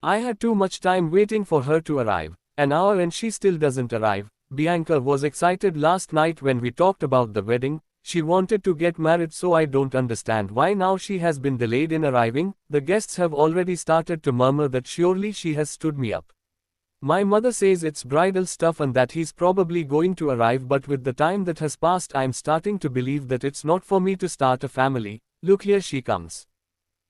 I had too much time waiting for her to arrive. An hour and she still doesn't arrive. Bianca was excited last night when we talked about the wedding. She wanted to get married, so I don't understand why now she has been delayed in arriving. The guests have already started to murmur that surely she has stood me up. My mother says it's bridal stuff and that he's probably going to arrive, but with the time that has passed I'm starting to believe that it's not for me to start a family. Look, here she comes.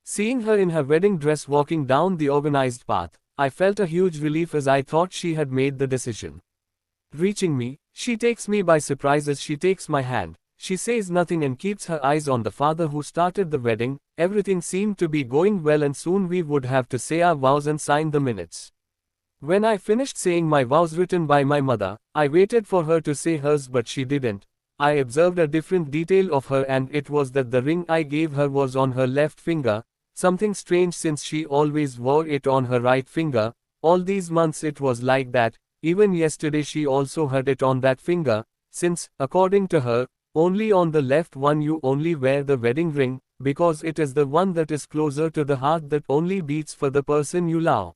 Seeing her in her wedding dress walking down the organized path, I felt a huge relief as I thought she had made the decision. Reaching me, she takes me by surprise as she takes my hand. She says nothing and keeps her eyes on the father who started the wedding. Everything seemed to be going well and soon we would have to say our vows and sign the minutes. When I finished saying my vows written by my mother, I waited for her to say hers, but she didn't. I observed a different detail of her, and it was that the ring I gave her was on her left finger. Something strange since she always wore it on her right finger. All these months it was like that. Even yesterday she also had it on that finger, since, according to her, only on the left one you only wear the wedding ring, because it is the one that is closer to the heart that only beats for the person you love.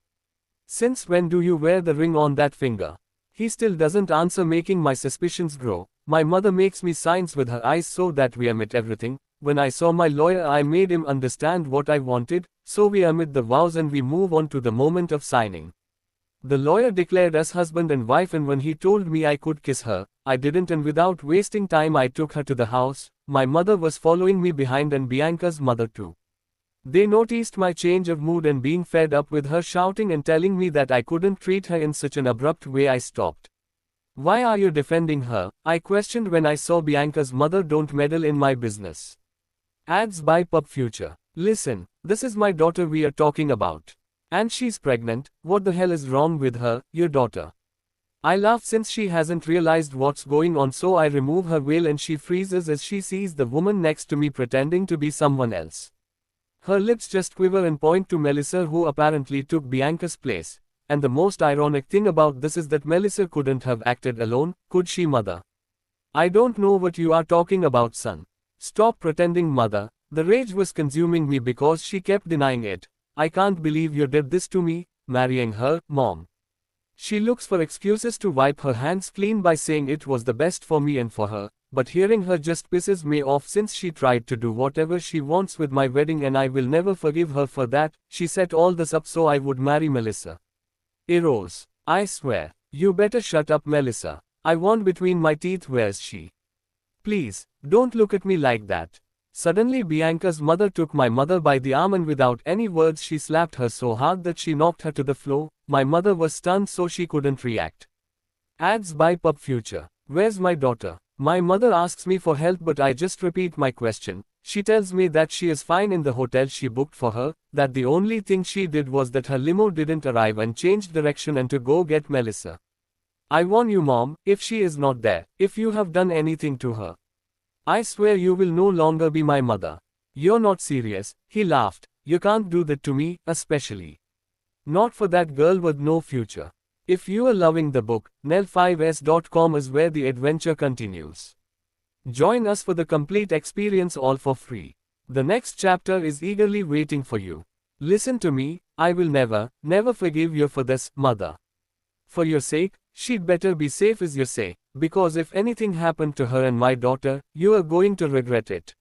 Since when do you wear the ring on that finger? He still doesn't answer, making my suspicions grow. My mother makes me signs with her eyes so that we omit everything. When I saw my lawyer I made him understand what I wanted, so we omit the vows and we move on to the moment of signing. The lawyer declared us husband and wife, and when he told me I could kiss her, I didn't, and without wasting time I took her to the house. My mother was following me behind and Bianca's mother too. They noticed my change of mood and being fed up with her shouting and telling me that I couldn't treat her in such an abrupt way, I stopped. Why are you defending her? I questioned when I saw Bianca's mother. Don't meddle in my business. Ads by Pub Future. Listen, this is my daughter we are talking about. And she's pregnant. What the hell is wrong with her, your daughter? I laugh since she hasn't realized what's going on, so I remove her veil and she freezes as she sees the woman next to me pretending to be someone else. Her lips just quiver and point to Melissa, who apparently took Bianca's place. And the most ironic thing about this is that Melissa couldn't have acted alone, could she, mother? I don't know what you are talking about, son. Stop pretending, mother. The rage was consuming me because she kept denying it. I can't believe you did this to me, marrying her, mom. She looks for excuses to wipe her hands clean by saying it was the best for me and for her, but hearing her just pisses me off since she tried to do whatever she wants with my wedding and I will never forgive her for that. She set all this up so I would marry Melissa. Eros. I swear. You better shut up, Melissa. I want between my teeth. Where's she? Please, don't look at me like that. Suddenly Bianca's mother took my mother by the arm and without any words she slapped her so hard that she knocked her to the floor. My mother was stunned so she couldn't react. Ads by Pub Future. Where's my daughter? My mother asks me for help, but I just repeat my question. She tells me that she is fine in the hotel she booked for her, that the only thing she did was that her limo didn't arrive and changed direction and to go get Melissa. I warn you, mom, if she is not there, if you have done anything to her, I swear you will no longer be my mother. You're not serious, he laughed. You can't do that to me, especially not for that girl with no future. If you are loving the book, nell5s.com is where the adventure continues. Join us for the complete experience, all for free. The next chapter is eagerly waiting for you. Listen to me, I will never, never forgive you for this, mother. For your sake, she'd better be safe as you say, because if anything happened to her and my daughter, you are going to regret it.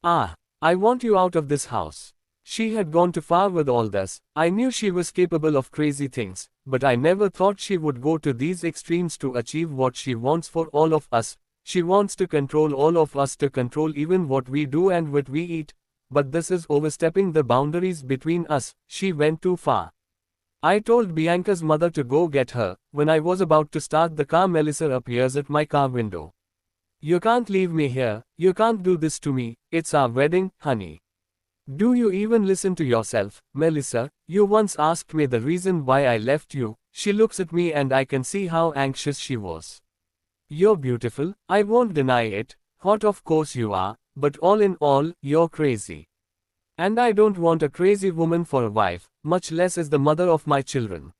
I want you out of this house. She had gone too far with all this. I knew she was capable of crazy things, but I never thought she would go to these extremes to achieve what she wants for all of us. She wants to control all of us, to control even what we do and what we eat. But this is overstepping the boundaries between us. She went too far. I told Bianca's mother to go get her. When I was about to start the car, Melissa appears at my car window. You can't leave me here. You can't do this to me. It's our wedding, honey. Do you even listen to yourself, Melissa? You once asked me the reason why I left you. She looks at me and I can see how anxious she was. You're beautiful, I won't deny it. Hot, of course you are, but all in all, you're crazy. And I don't want a crazy woman for a wife, much less as the mother of my children.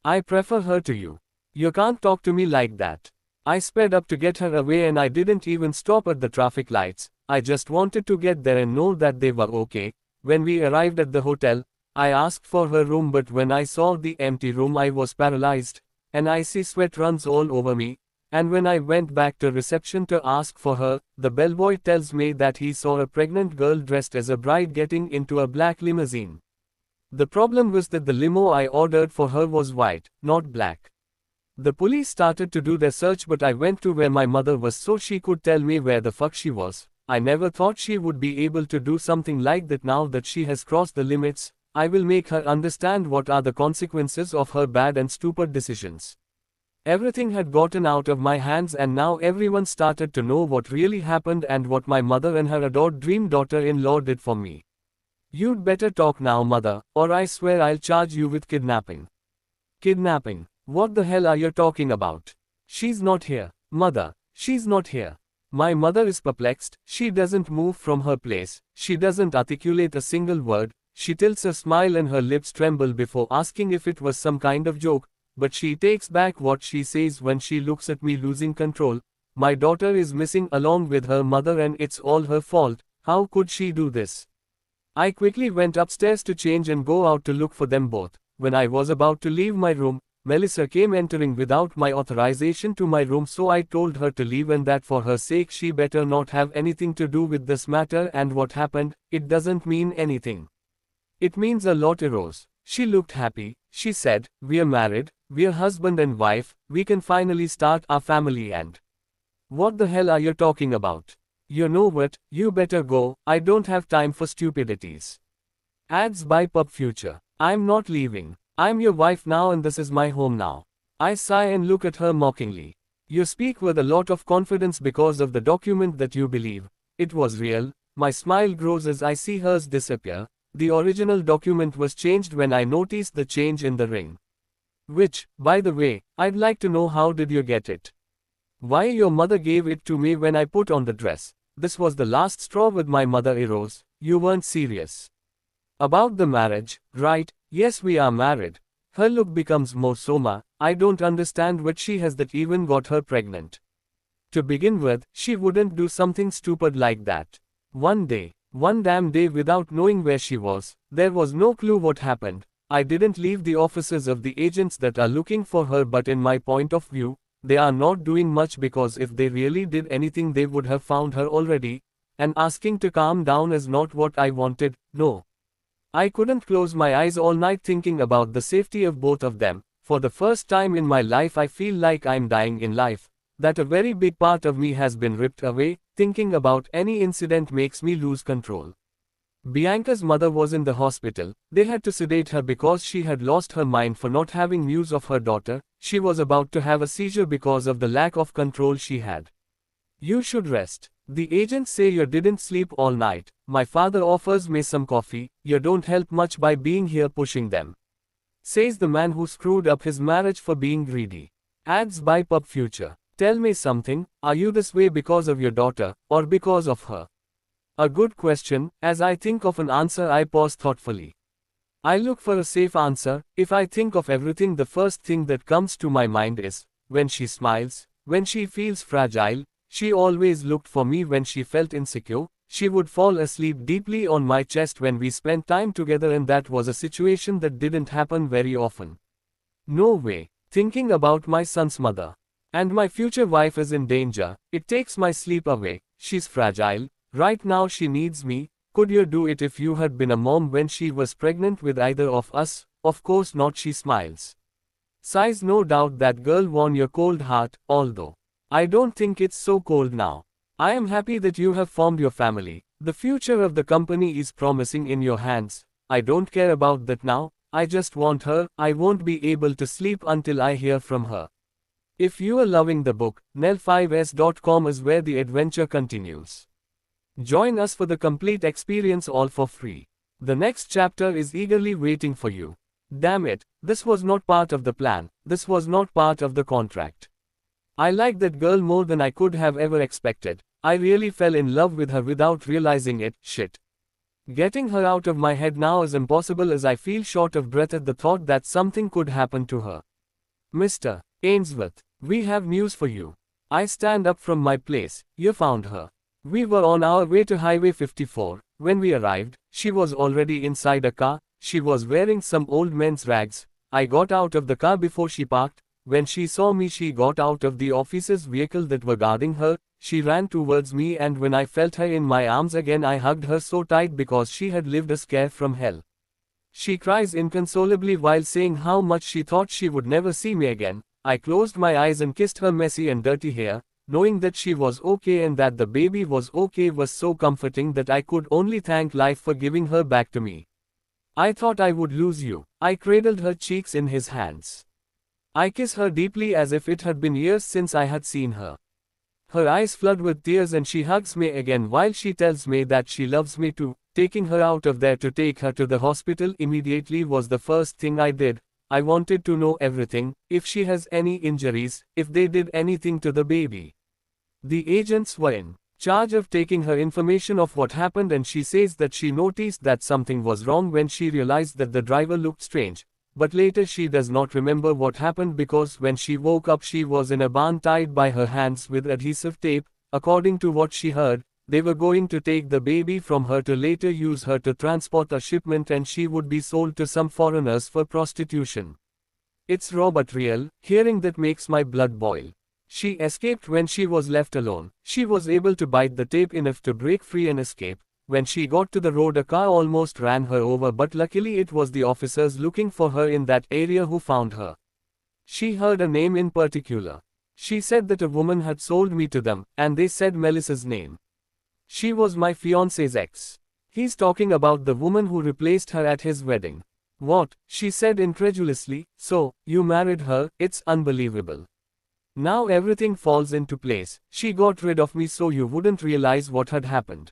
I prefer her to you. You can't talk to me like that. I sped up to get her away and I didn't even stop at the traffic lights. I just wanted to get there and know that they were okay. When we arrived at the hotel, I asked for her room, but when I saw the empty room I was paralyzed. An icy sweat runs all over me. And when I went back to reception to ask for her, the bellboy tells me that he saw a pregnant girl dressed as a bride getting into a black limousine. The problem was that the limo I ordered for her was white, not black. The police started to do their search, but I went to where my mother was so she could tell me where the fuck she was. I never thought she would be able to do something like that. Now that she has crossed the limits, I will make her understand what are the consequences of her bad and stupid decisions. Everything had gotten out of my hands, and now everyone started to know what really happened and what my mother and her adored dream daughter-in-law did for me. You'd better talk now, mother, or I swear I'll charge you with kidnapping. Kidnapping? What the hell are you talking about? She's not here. Mother, she's not here. My mother is perplexed. She doesn't move from her place. She doesn't articulate a single word. She tilts a smile and her lips tremble before asking if it was some kind of joke, but she takes back what she says when she looks at me losing control. My daughter is missing along with her mother and it's all her fault. How could she do this? I quickly went upstairs to change and go out to look for them both. When I was about to leave my room, Melissa came entering without my authorization to my room, so I told her to leave and that for her sake she better not have anything to do with this matter. And what happened, it doesn't mean anything. It means a lot, Eros. She looked happy. She said, "We're married, we're husband and wife, we can finally start our family." And what the hell are you talking about? You know what, you better go, I don't have time for stupidities. Ads by Pub Future. I'm not leaving. I'm your wife now and this is my home now. I sigh and look at her mockingly. You speak with a lot of confidence because of the document that you believe it was real. My smile grows as I see hers disappear. The original document was changed when I noticed the change in the ring. Which, by the way, I'd like to know, how did you get it? Why, your mother gave it to me when I put on the dress. This was the last straw with my mother, Eros. You weren't serious about the marriage, right? Yes, we are married. Her look becomes more Soma. I don't understand what she has that even got her pregnant. To begin with, she wouldn't do something stupid like that. One damn day without knowing where she was, there was no clue what happened. I didn't leave the offices of the agents that are looking for her, but in my point of view, they are not doing much, because if they really did anything they would have found her already. And asking to calm down is not what I wanted, no. I couldn't close my eyes all night thinking about the safety of both of them. For the first time in my life I feel like I'm dying in life, that a very big part of me has been ripped away. Thinking about any incident makes me lose control. Bianca's mother was in the hospital. They had to sedate her because she had lost her mind for not having news of her daughter. She was about to have a seizure because of the lack of control she had. You should rest. The agents say you didn't sleep all night. My father offers me some coffee. You don't help much by being here pushing them, says the man who screwed up his marriage for being greedy. Ads by Pub Future. Tell me something, are you this way because of your daughter, or because of her? A good question. As I think of an answer I pause thoughtfully. I look for a safe answer. If I think of everything, the first thing that comes to my mind is, when she smiles, when she feels fragile. She always looked for me when she felt insecure. She would fall asleep deeply on my chest when we spent time together, and that was a situation that didn't happen very often. No way. Thinking about my son's mother and my future wife is in danger, it takes my sleep away. She's fragile. Right now she needs me. Could you do it if you had been a mom when she was pregnant with either of us? Of course not, she smiles. Sighs, no doubt that girl won your cold heart, although I don't think it's so cold now. I am happy that you have formed your family. The future of the company is promising in your hands. I don't care about that now. I just want her. I won't be able to sleep until I hear from her. If you are loving the book, nell5s.com is where the adventure continues. Join us for the complete experience, all for free. The next chapter is eagerly waiting for you. Damn it, this was not part of the plan. This was not part of the contract. I like that girl more than I could have ever expected. I really fell in love with her without realizing it. Shit. Getting her out of my head now is impossible as I feel short of breath at the thought that something could happen to her. Mr. Ainsworth, we have news for you. I stand up from my place. You found her. We were on our way to Highway 54. When we arrived, she was already inside a car. She was wearing some old men's rags. I got out of the car before she parked. When she saw me, she got out of the officer's vehicle that were guarding her. She ran towards me, and when I felt her in my arms again, I hugged her so tight because she had lived a scare from hell. She cries inconsolably while saying how much she thought she would never see me again. I closed my eyes and kissed her messy and dirty hair. Knowing that she was okay and that the baby was okay was so comforting that I could only thank life for giving her back to me. I thought I would lose you. I cradled her cheeks in his hands. I kiss her deeply as if it had been years since I had seen her. Her eyes flood with tears and she hugs me again while she tells me that she loves me too. Taking her out of there to take her to the hospital immediately was the first thing I did. I wanted to know everything, if she has any injuries, if they did anything to the baby. The agents were in charge of taking her information of what happened, and she says that she noticed that something was wrong when she realized that the driver looked strange. But later she does not remember what happened because when she woke up she was in a barn tied by her hands with adhesive tape. According to what she heard, they were going to take the baby from her to later use her to transport a shipment, and she would be sold to some foreigners for prostitution. It's raw but real. Hearing that makes my blood boil. She escaped when she was left alone. She was able to bite the tape enough to break free and escape. When she got to the road, a car almost ran her over, but luckily it was the officers looking for her in that area who found her. She heard a name in particular. She said that a woman had sold me to them, and they said Melissa's name. She was my fiancé's ex. He's talking about the woman who replaced her at his wedding. What? She said incredulously. So, you married her? It's unbelievable. Now everything falls into place. She got rid of me so you wouldn't realize what had happened.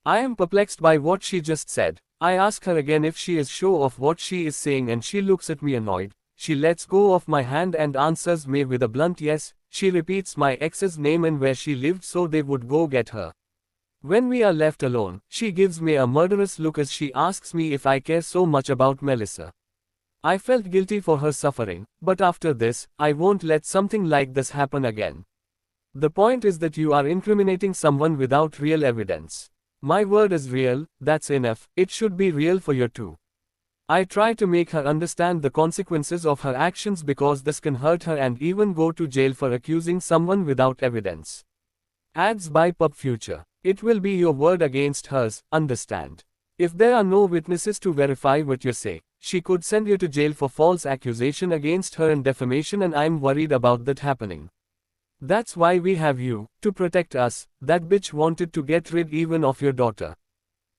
I am perplexed by what she just said. I ask her again if she is sure of what she is saying, and she looks at me annoyed. She lets go of my hand and answers me with a blunt yes. She repeats my ex's name and where she lived so they would go get her. When we are left alone, she gives me a murderous look as she asks me if I care so much about Melissa. I felt guilty for her suffering, but after this, I won't let something like this happen again. The point is that you are incriminating someone without real evidence. My word is real, that's enough. It should be real for you too. I try to make her understand the consequences of her actions because this can hurt her and even go to jail for accusing someone without evidence. Ads by Pub Future. It will be your word against hers, understand? If there are no witnesses to verify what you say, she could send you to jail for false accusation against her and defamation, and I'm worried about that happening. That's why we have you, to protect us. That bitch wanted to get rid even of your daughter.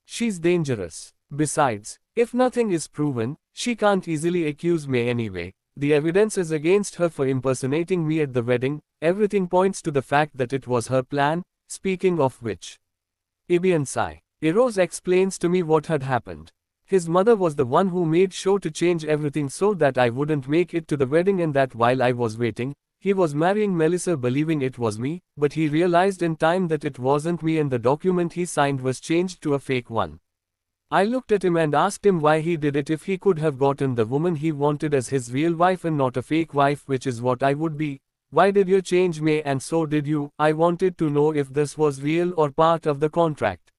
She's dangerous. Besides, if nothing is proven, she can't easily accuse me anyway. The evidence is against her for impersonating me at the wedding. Everything points to the fact that it was her plan. Speaking of which, Ibian Sai. Eros explains to me what had happened. His mother was the one who made sure to change everything so that I wouldn't make it to the wedding, and that while I was waiting, he was marrying Melissa believing it was me, but he realized in time that it wasn't me and the document he signed was changed to a fake one. I looked at him and asked him why he did it if he could have gotten the woman he wanted as his real wife and not a fake wife, which is what I would be. Why did you change me? And so did you. I wanted to know if this was real or part of the contract.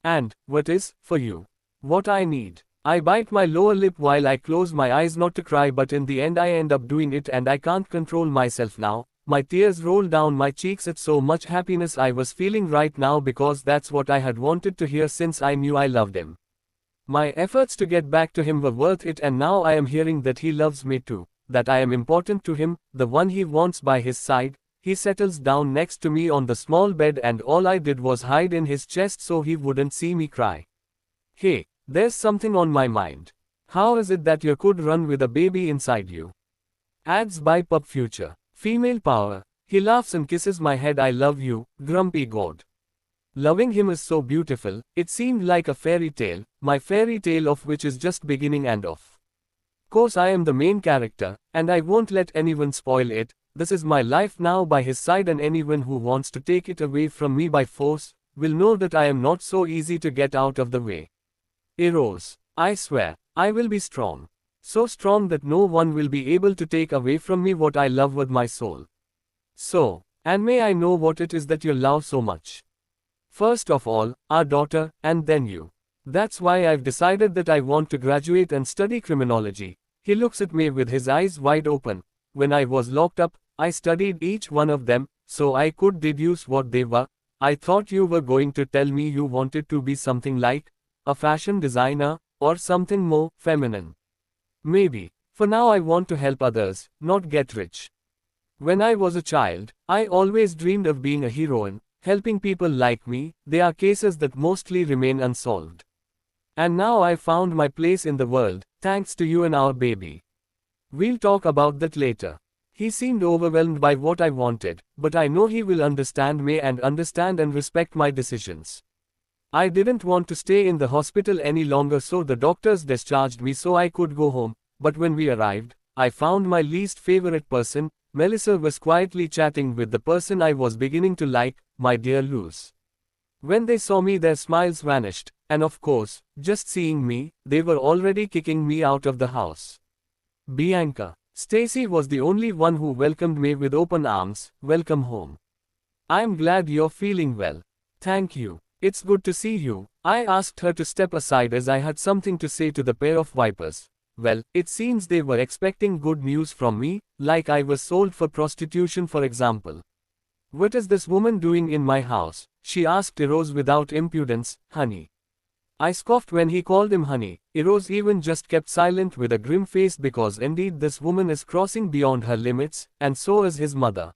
And, what is, for you, what I need? I bite my lower lip while I close my eyes not to cry, but in the end I end up doing it and I can't control myself now. My tears roll down my cheeks at so much happiness I was feeling right now because that's what I had wanted to hear since I knew I loved him. My efforts to get back to him were worth it, and now I am hearing that he loves me too, that I am important to him, the one he wants by his side. He settles down next to me on the small bed and all I did was hide in his chest so he wouldn't see me cry. Hey, there's something on my mind. How is it that you could run with a baby inside you? Ads by Pub Future. Female power. He laughs and kisses my head. I love you, grumpy god. Loving him is so beautiful. It seemed like a fairy tale, my fairy tale of which is just beginning and off. Course I am the main character, and I won't let anyone spoil it. This is my life now by his side, and anyone who wants to take it away from me by force, will know that I am not so easy to get out of the way. Eros. I swear, I will be strong. So strong that no one will be able to take away from me what I love with my soul. So, and may I know what it is that you love so much? First of all, our daughter, and then you. That's why I've decided that I want to graduate and study criminology. He looks at me with his eyes wide open. When I was locked up, I studied each one of them, so I could deduce what they were. I thought you were going to tell me you wanted to be something like a fashion designer, or something more feminine. Maybe. For now I want to help others, not get rich. When I was a child, I always dreamed of being a heroine, helping people like me. They are cases that mostly remain unsolved. And now I found my place in the world, thanks to you and our baby. We'll talk about that later. He seemed overwhelmed by what I wanted, but I know he will understand me and understand and respect my decisions. I didn't want to stay in the hospital any longer, so the doctors discharged me so I could go home, but when we arrived, I found my least favorite person. Melissa was quietly chatting with the person I was beginning to like, my dear Luz. When they saw me, their smiles vanished, and of course, just seeing me, they were already kicking me out of the house. Bianca. Stacy was the only one who welcomed me with open arms. Welcome home. I'm glad you're feeling well. Thank you. It's good to see you. I asked her to step aside as I had something to say to the pair of vipers. Well, it seems they were expecting good news from me, like I was sold for prostitution, for example. What is this woman doing in my house? She asked Eros without impudence. Honey. I scoffed when he called him honey. Eros even just kept silent with a grim face, because indeed this woman is crossing beyond her limits, and so is his mother.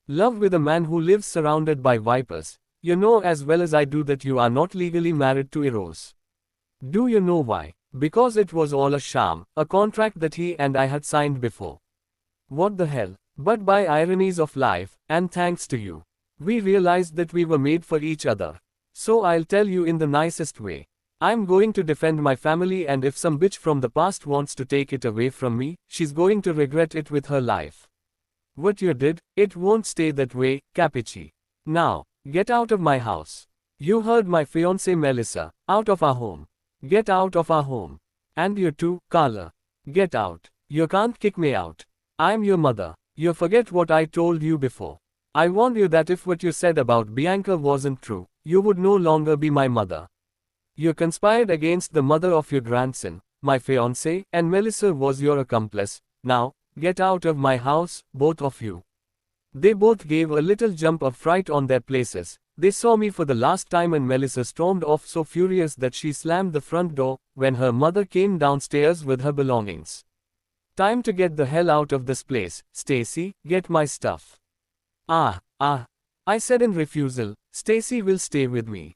Love with a man who lives surrounded by vipers. You know as well as I do that you are not legally married to Eros. Do you know why? Because it was all a sham, a contract that he and I had signed before. What the hell? But by ironies of life, and thanks to you, we realized that we were made for each other. So I'll tell you in the nicest way. I'm going to defend my family, and if some bitch from the past wants to take it away from me, she's going to regret it with her life. What you did, it won't stay that way, capici? Now, get out of my house. You heard my fiancée Melissa. Out of our home. Get out of our home. And you too, Carla. Get out. You can't kick me out. I'm your mother. You forget what I told you before. I warned you that if what you said about Bianca wasn't true, you would no longer be my mother. You conspired against the mother of your grandson, my fiancée, and Melissa was your accomplice. Now, get out of my house, both of you. They both gave a little jump of fright on their places. They saw me for the last time, and Melissa stormed off so furious that she slammed the front door when her mother came downstairs with her belongings. Time to get the hell out of this place. Stacy, get my stuff. I said in refusal. Stacy will stay with me.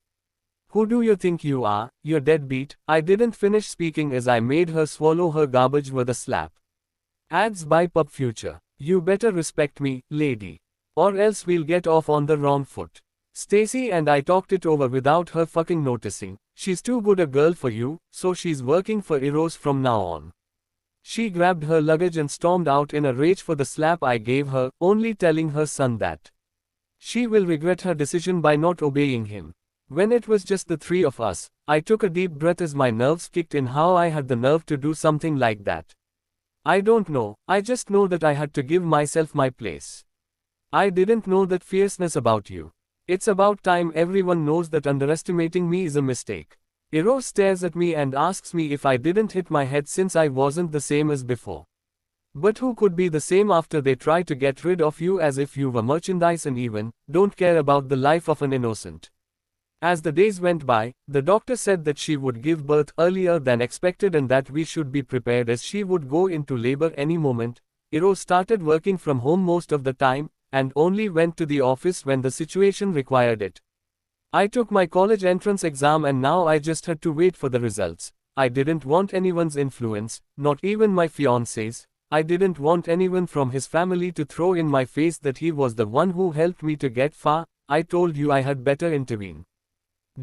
Who do you think you are, you deadbeat? I didn't finish speaking as I made her swallow her garbage with a slap. Ads by Pub Future. You better respect me, lady. Or else we'll get off on the wrong foot. Stacy and I talked it over without her fucking noticing. She's too good a girl for you, so she's working for Eros from now on. She grabbed her luggage and stormed out in a rage for the slap I gave her, only telling her son that she will regret her decision by not obeying him. When it was just the three of us, I took a deep breath as my nerves kicked in. How I had the nerve to do something like that. I don't know, I just know that I had to give myself my place. I didn't know that fierceness about you. It's about time everyone knows that underestimating me is a mistake. Eros stares at me and asks me if I didn't hit my head since I wasn't the same as before. But who could be the same after they try to get rid of you as if you were merchandise and even don't care about the life of an innocent? As the days went by, the doctor said that she would give birth earlier than expected and that we should be prepared as she would go into labor any moment. Eros started working from home most of the time, and only went to the office when the situation required it. I took my college entrance exam and now I just had to wait for the results. I didn't want anyone's influence, not even my fiancé's. I didn't want anyone from his family to throw in my face that he was the one who helped me to get far. I told you I had better intervene.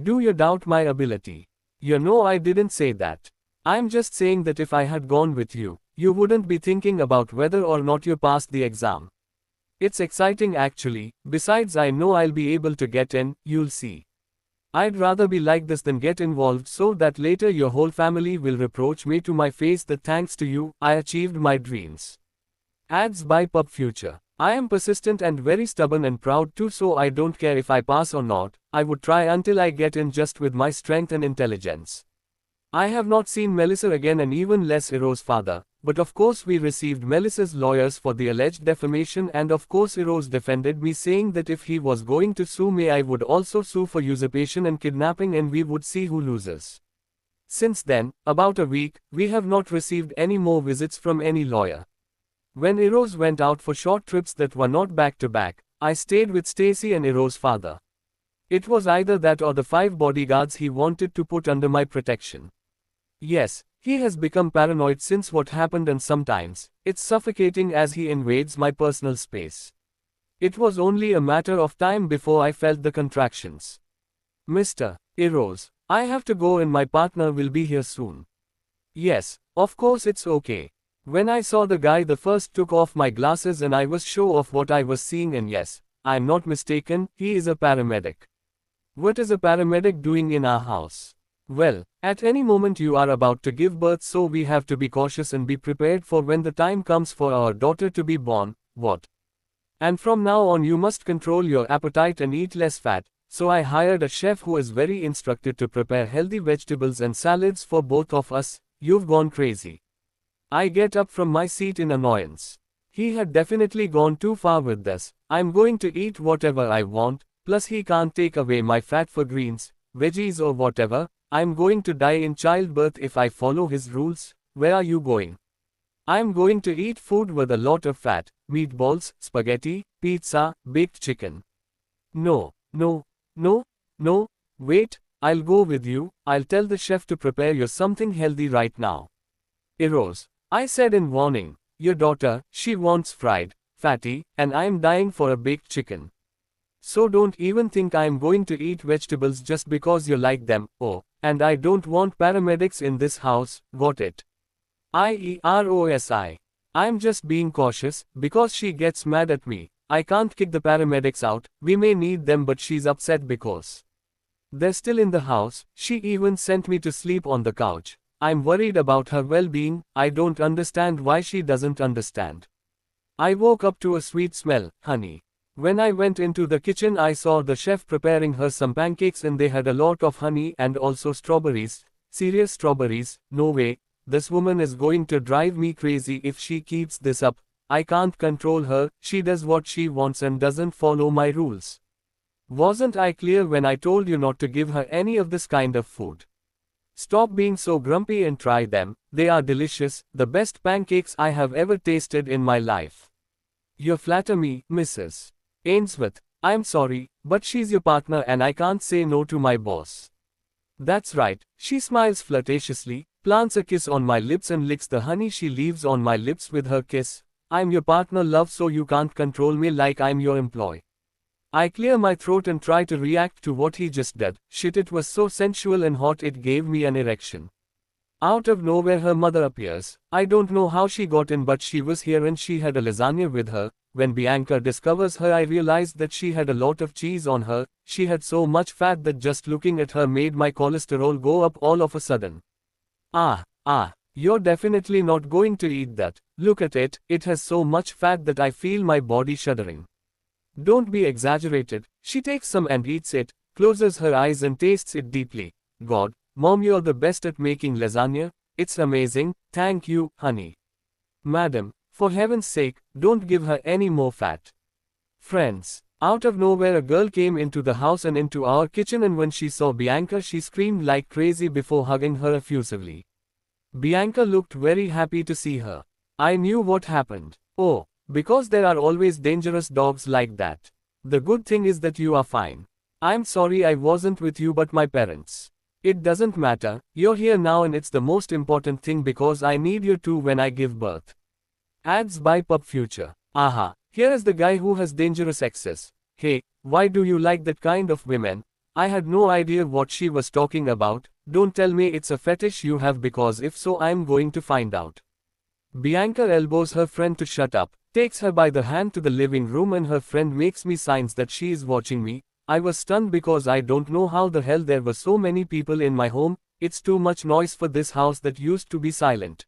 Do you doubt my ability? You know I didn't say that. I'm just saying that if I had gone with you, you wouldn't be thinking about whether or not you passed the exam. It's exciting actually, besides I know I'll be able to get in, you'll see. I'd rather be like this than get involved so that later your whole family will reproach me to my face that thanks to you, I achieved my dreams. Ads by Pub Future. I am persistent and very stubborn and proud too, so I don't care if I pass or not, I would try until I get in just with my strength and intelligence. I have not seen Melissa again and even less Eros' father, but of course we received Melissa's lawyers for the alleged defamation and of course Eros defended me saying that if he was going to sue me I would also sue for usurpation and kidnapping and we would see who loses. Since then, about a week, we have not received any more visits from any lawyer. When Eros went out for short trips that were not back-to-back, I stayed with Stacy and Eros' father. It was either that or the 5 bodyguards he wanted to put under my protection. Yes, he has become paranoid since what happened and sometimes, it's suffocating as he invades my personal space. It was only a matter of time before I felt the contractions. Mr. Eros, I have to go and my partner will be here soon. Yes, of course it's okay. When I saw the guy the first took off my glasses and I was sure of what I was seeing and yes, I'm not mistaken, he is a paramedic. What is a paramedic doing in our house? Well, at any moment you are about to give birth so we have to be cautious and be prepared for when the time comes for our daughter to be born, what? And from now on you must control your appetite and eat less fat, so I hired a chef who is very instructed to prepare healthy vegetables and salads for both of us. You've gone crazy. I get up from my seat in annoyance. He had definitely gone too far with this. I'm going to eat whatever I want, plus he can't take away my fat for greens, veggies or whatever. I'm going to die in childbirth if I follow his rules. Where are you going? I'm going to eat food with a lot of fat, meatballs, spaghetti, pizza, baked chicken. No, no, no, no, wait, I'll go with you. I'll tell the chef to prepare you something healthy right now. Eros, I said in warning, your daughter, she wants fried, fatty, and I'm dying for a baked chicken. So don't even think I'm going to eat vegetables just because you like them. Oh, and I don't want paramedics in this house, got it? IEROSI. I'm just being cautious, because she gets mad at me. I can't kick the paramedics out, we may need them but she's upset because they're still in the house. She even sent me to sleep on the couch. I'm worried about her well-being. I don't understand why she doesn't understand. I woke up to a sweet smell, honey. When I went into the kitchen I saw the chef preparing her some pancakes and they had a lot of honey and also strawberries. Serious strawberries, no way, this woman is going to drive me crazy if she keeps this up. I can't control her, she does what she wants and doesn't follow my rules. Wasn't I clear when I told you not to give her any of this kind of food? Stop being so grumpy and try them, they are delicious, the best pancakes I have ever tasted in my life. You flatter me, Mrs. Ainsworth. I'm sorry, but she's your partner and I can't say no to my boss. That's right, she smiles flirtatiously, plants a kiss on my lips and licks the honey she leaves on my lips with her kiss. I'm your partner, love, so you can't control me like I'm your employee. I clear my throat and try to react to what he just did. Shit, it was so sensual and hot it gave me an erection. Out of nowhere her mother appears. I don't know how she got in but she was here and she had a lasagna with her. When Bianca discovers her I realized that she had a lot of cheese on her. She had so much fat that just looking at her made my cholesterol go up all of a sudden. You're definitely not going to eat that. Look at it, it has so much fat that I feel my body shuddering. Don't be exaggerated. She takes some and eats it, closes her eyes and tastes it deeply. God, Mom, you're the best at making lasagna. It's amazing, thank you, honey. Madam, for heaven's sake, don't give her any more fat. Friends, out of nowhere a girl came into the house and into our kitchen and when she saw Bianca she screamed like crazy before hugging her effusively. Bianca looked very happy to see her. I knew what happened. Oh, because there are always dangerous dogs like that. The good thing is that you are fine. I'm sorry I wasn't with you but my parents. It doesn't matter, you're here now and it's the most important thing because I need you too when I give birth. Ads by Pub Future. Aha, here is the guy who has dangerous exes. Hey, why do you like that kind of women? I had no idea what she was talking about. Don't tell me it's a fetish you have because if so I'm going to find out. Bianca elbows her friend to shut up, takes her by the hand to the living room and her friend makes me signs that she is watching me. I was stunned because I don't know how the hell there were so many people in my home. It's too much noise for this house that used to be silent.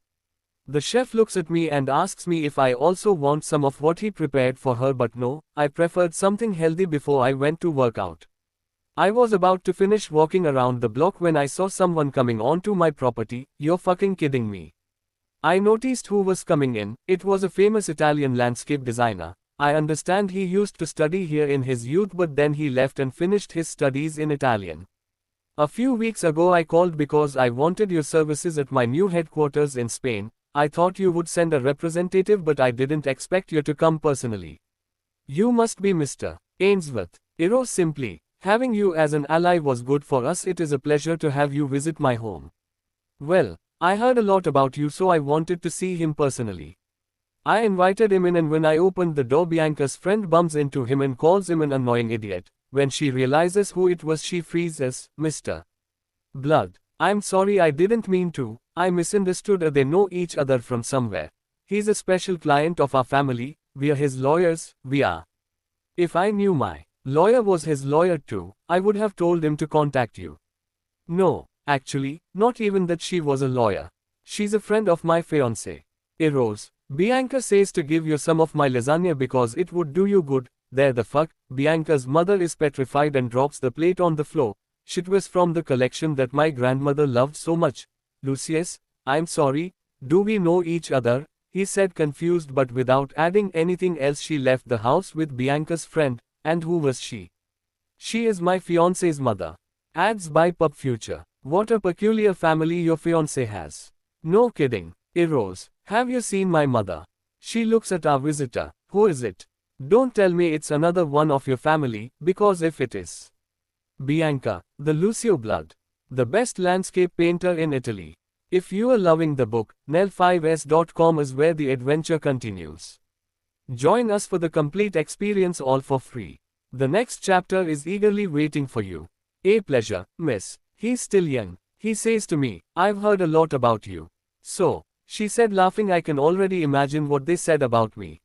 The chef looks at me and asks me if I also want some of what he prepared for her, but no, I preferred something healthy before I went to work out. I was about to finish walking around the block when I saw someone coming onto my property. You're fucking kidding me. I noticed who was coming in. It was a famous Italian landscape designer. I understand he used to study here in his youth, but then he left and finished his studies in Italian. A few weeks ago I called because I wanted your services at my new headquarters in Spain. I thought you would send a representative, but I didn't expect you to come personally. You must be Mr. Ainsworth. Eros. Simply, having you as an ally was good for us. It is a pleasure to have you visit my home. Well, I heard a lot about you, so I wanted to see him personally. I invited him in, and when I opened the door, Bianca's friend bumps into him and calls him an annoying idiot. When she realizes who it was, she freezes. Mr. Blood, I'm sorry, I didn't mean to. I misunderstood. They know each other from somewhere. He's a special client of our family. We are his lawyers. We are. If I knew my lawyer was his lawyer too, I would have told him to contact you. No, actually, not even that. She was a lawyer. She's a friend of my fiancé. Eros, Bianca says to give you some of my lasagna because it would do you good. There the fuck. Bianca's mother is petrified and drops the plate on the floor. Shit was from the collection that my grandmother loved so much. Lucius, I'm sorry, do we know each other? He said, confused but without adding anything else. She left the house with Bianca's friend. And who was she? She is my fiancé's mother. Adds by Pub Future. What a peculiar family your fiancé has. No kidding. Eros, have you seen my mother? She looks at our visitor. Who is it? Don't tell me it's another one of your family, because if it is Bianca, the Lucio Blood, the best landscape painter in Italy. If you are loving the book, nel5s.com is where the adventure continues. Join us for the complete experience, all for free. The next chapter is eagerly waiting for you. A pleasure, miss. He's still young. He says to me, I've heard a lot about you. So, she said, laughing, I can already imagine what they said about me.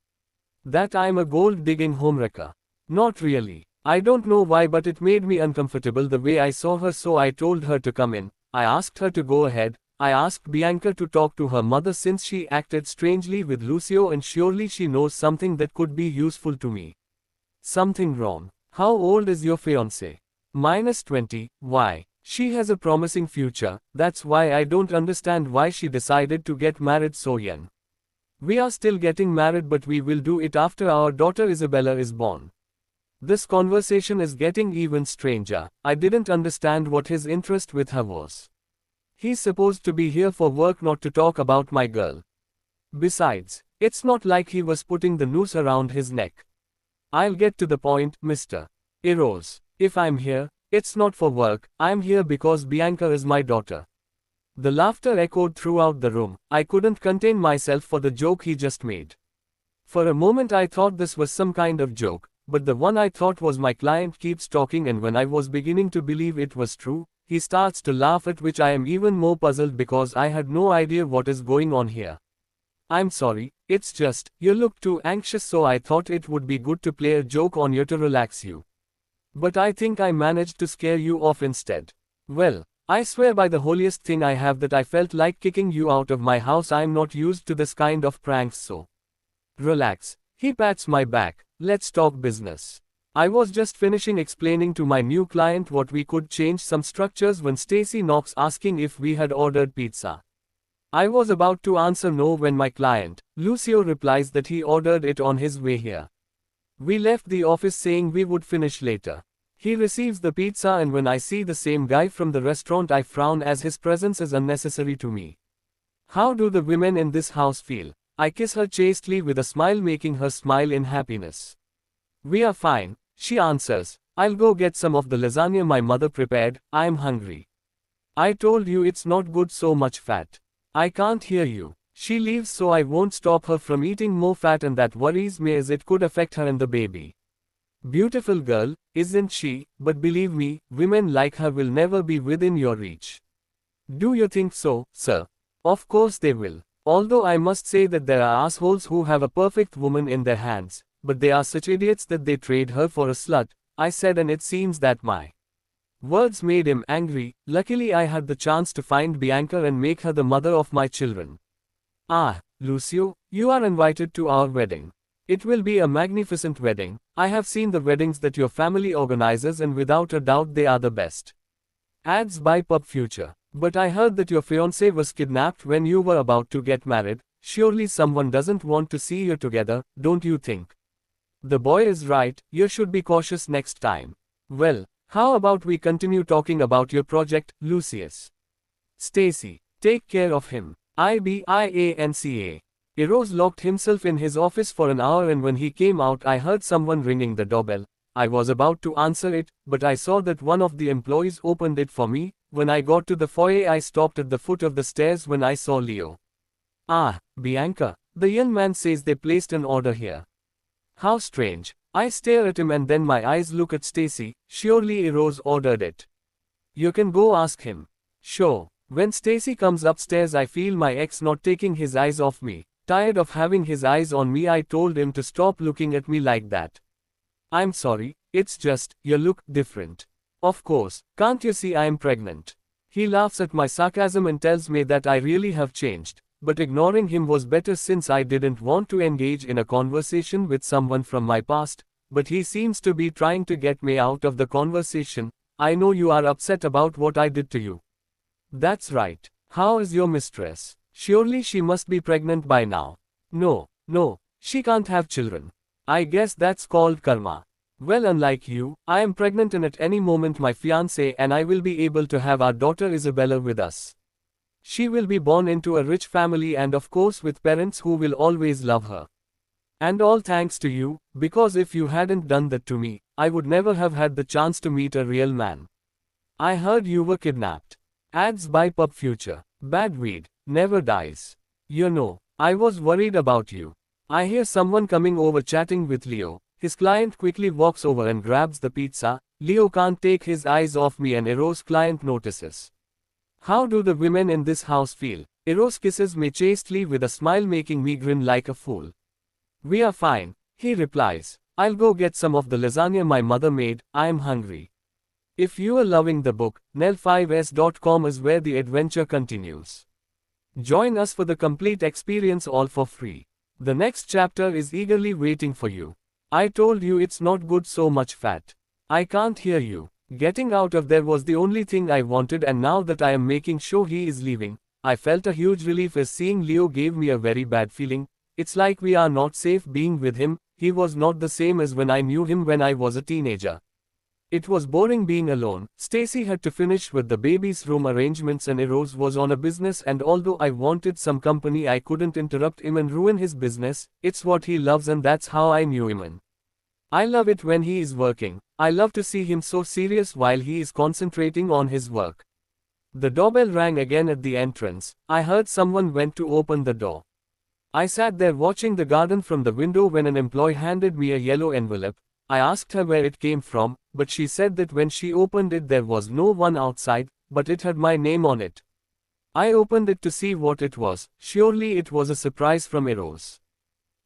That I'm a gold-digging homewrecker. Not really. I don't know why, but it made me uncomfortable the way I saw her, so I told her to come in. I asked her to go ahead. I asked Bianca to talk to her mother since she acted strangely with Lucio, and surely she knows something that could be useful to me. Something wrong. How old is your fiancé? -20. Why? She has a promising future. That's why I don't understand why she decided to get married so young. We are still getting married, but we will do it after our daughter Isabella is born. This conversation is getting even stranger. I didn't understand what his interest with her was. He's supposed to be here for work, not to talk about my girl. Besides, it's not like he was putting the noose around his neck. I'll get to the point, Mr. Eros. If I'm here, it's not for work. I'm here because Bianca is my daughter. The laughter echoed throughout the room. I couldn't contain myself for the joke he just made. For a moment I thought this was some kind of joke, but the one I thought was my client keeps talking, and when I was beginning to believe it was true, he starts to laugh, at which I am even more puzzled because I had no idea what is going on here. I'm sorry, it's just, you look too anxious, so I thought it would be good to play a joke on you to relax you. But I think I managed to scare you off instead. Well, I swear by the holiest thing I have that I felt like kicking you out of my house. I'm not used to this kind of pranks, so relax. He pats my back. Let's talk business. I was just finishing explaining to my new client what we could change some structures when Stacy knocks asking if we had ordered pizza. I was about to answer no when my client, Lucio, replies that he ordered it on his way here. We left the office saying we would finish later. He receives the pizza, and when I see the same guy from the restaurant I frown, as his presence is unnecessary to me. How do the women in this house feel? I kiss her chastely with a smile, making her smile in happiness. We are fine, she answers. I'll go get some of the lasagna my mother prepared. I'm hungry. I told you it's not good, so much fat. I can't hear you. She leaves, so I won't stop her from eating more fat, and that worries me as it could affect her and the baby. Beautiful girl, isn't she? But believe me, women like her will never be within your reach. Do you think so, sir? Of course they will. Although I must say that there are assholes who have a perfect woman in their hands, but they are such idiots that they trade her for a slut, I said, and it seems that my words made him angry. Luckily I had the chance to find Bianca and make her the mother of my children. Ah, Lucio, you are invited to our wedding. It will be a magnificent wedding. I have seen the weddings that your family organizes and without a doubt they are the best. Ads by Pub Future. But I heard that your fiancé was kidnapped when you were about to get married. Surely someone doesn't want to see you together, don't you think? The boy is right, you should be cautious next time. Well, how about we continue talking about your project, Lucius? Stacy, take care of him. IBIANCA. Eros locked himself in his office for an hour and when he came out I heard someone ringing the doorbell. I was about to answer it, but I saw that one of the employees opened it for me. When I got to the foyer I stopped at the foot of the stairs when I saw Leo. Ah, Bianca, the young man says they placed an order here. How strange. I stare at him and then my eyes look at Stacy. Surely Eros ordered it. You can go ask him. Sure. When Stacy comes upstairs I feel my ex not taking his eyes off me. Tired of having his eyes on me I told him to stop looking at me like that. I'm sorry, it's just, you look different. Of course, can't you see I'm pregnant? He laughs at my sarcasm and tells me that I really have changed, but ignoring him was better since I didn't want to engage in a conversation with someone from my past, but he seems to be trying to get me out of the conversation. I know you are upset about what I did to you. That's right. How is your mistress? Surely she must be pregnant by now. No, she can't have children. I guess that's called karma. Well, unlike you, I am pregnant and at any moment my fiancé and I will be able to have our daughter Isabella with us. She will be born into a rich family and of course with parents who will always love her. And all thanks to you, because if you hadn't done that to me, I would never have had the chance to meet a real man. I heard you were kidnapped. Ads by Pub Future. Bad weed never dies. You know, I was worried about you. I hear someone coming over chatting with Leo. His client quickly walks over and grabs the pizza. Leo can't take his eyes off me and Eros' client notices. How do the women in this house feel? Eros kisses me chastely with a smile making me grin like a fool. We are fine, he replies. I'll go get some of the lasagna my mother made, I am hungry. If you are loving the book, nell5s.com is where the adventure continues. Join us for the complete experience all for free. The next chapter is eagerly waiting for you. I told you it's not good so much fat. I can't hear you. Getting out of there was the only thing I wanted and now that I am making sure he is leaving, I felt a huge relief as seeing Leo gave me a very bad feeling. It's like we are not safe being with him. He was not the same as when I knew him when I was a teenager. It was boring being alone. Stacy had to finish with the baby's room arrangements and Eros was on a business and although I wanted some company I couldn't interrupt him and ruin his business. It's what he loves and that's how I knew him in. I love it when he is working. I love to see him so serious while he is concentrating on his work. The doorbell rang again at the entrance. I heard someone went to open the door. I sat there watching the garden from the window when an employee handed me a yellow envelope. I asked her where it came from, but she said that when she opened it there was no one outside, but it had my name on it. I opened it to see what it was. Surely it was a surprise from Eros.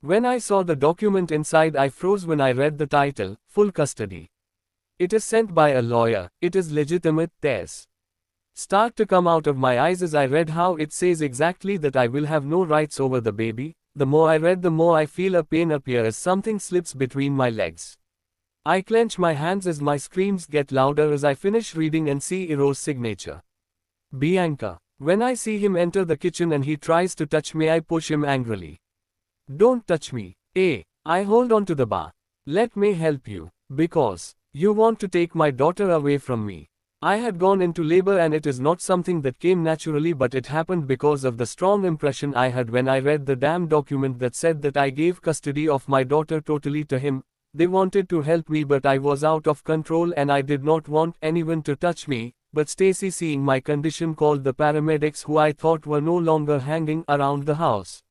When I saw the document inside I froze when I read the title, Full Custody. It is sent by a lawyer, it is legitimate, tears start to come out of my eyes as I read how it says exactly that I will have no rights over the baby. The more I read the more I feel a pain appear as something slips between my legs. I clench my hands as my screams get louder as I finish reading and see Eros' signature. Bianca. When I see him enter the kitchen and he tries to touch me I push him angrily. Don't touch me. I hold on to the bar. Let me help you. Because you want to take my daughter away from me. I had gone into labor and it is not something that came naturally but it happened because of the strong impression I had when I read the damn document that said that I gave custody of my daughter totally to him. They wanted to help me but I was out of control and I did not want anyone to touch me, but Stacy seeing my condition called the paramedics who I thought were no longer hanging around the house.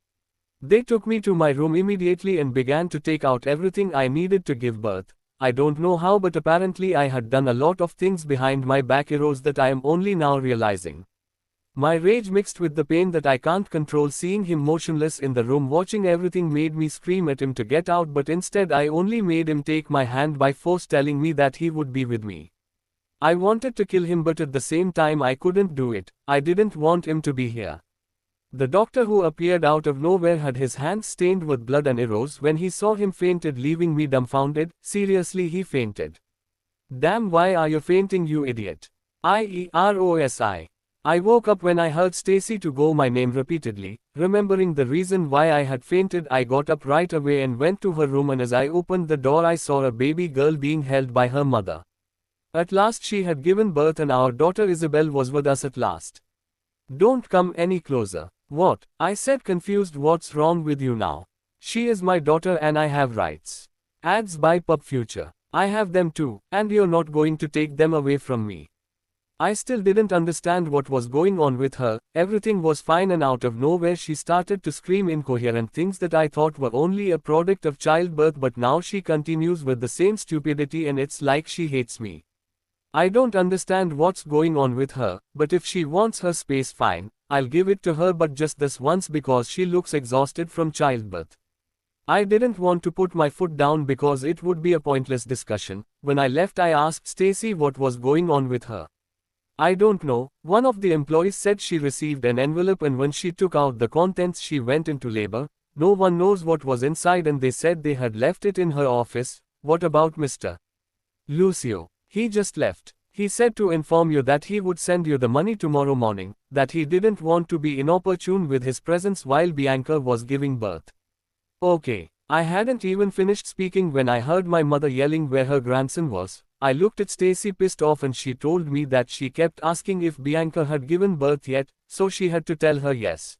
They took me to my room immediately and began to take out everything I needed to give birth. I don't know how but apparently I had done a lot of things behind my back Eros that I am only now realizing. My rage mixed with the pain that I can't control seeing him motionless in the room watching everything made me scream at him to get out but instead I only made him take my hand by force telling me that he would be with me. I wanted to kill him but at the same time I couldn't do it. I didn't want him to be here. The doctor who appeared out of nowhere had his hands stained with blood and Eros when he saw him fainted, leaving me dumbfounded. Seriously, he fainted. Damn, why are you fainting, you idiot? IEROSI. I woke up when I heard Stacy to go my name repeatedly. Remembering the reason why I had fainted, I got up right away and went to her room, and as I opened the door I saw a baby girl being held by her mother. At last she had given birth and our daughter Isabel was with us at last. Don't come any closer. What? I said, confused. What's wrong with you now? She is my daughter and I have rights. Ads by Pub Future. I have them too, and you're not going to take them away from me. I still didn't understand what was going on with her. Everything was fine and out of nowhere she started to scream incoherent things that I thought were only a product of childbirth, but now she continues with the same stupidity and it's like she hates me. I don't understand what's going on with her, but if she wants her space, fine, I'll give it to her, but just this once because she looks exhausted from childbirth. I didn't want to put my foot down because it would be a pointless discussion. When I left I asked Stacy what was going on with her. I don't know. One of the employees said she received an envelope and when she took out the contents she went into labor. No one knows what was inside and they said they had left it in her office. What about Mr. Lucio? He just left. He said to inform you that he would send you the money tomorrow morning, that he didn't want to be inopportune with his presence while Bianca was giving birth. Okay. I hadn't even finished speaking when I heard my mother yelling where her grandson was. I looked at Stacy pissed off and she told me that she kept asking if Bianca had given birth yet, so she had to tell her yes.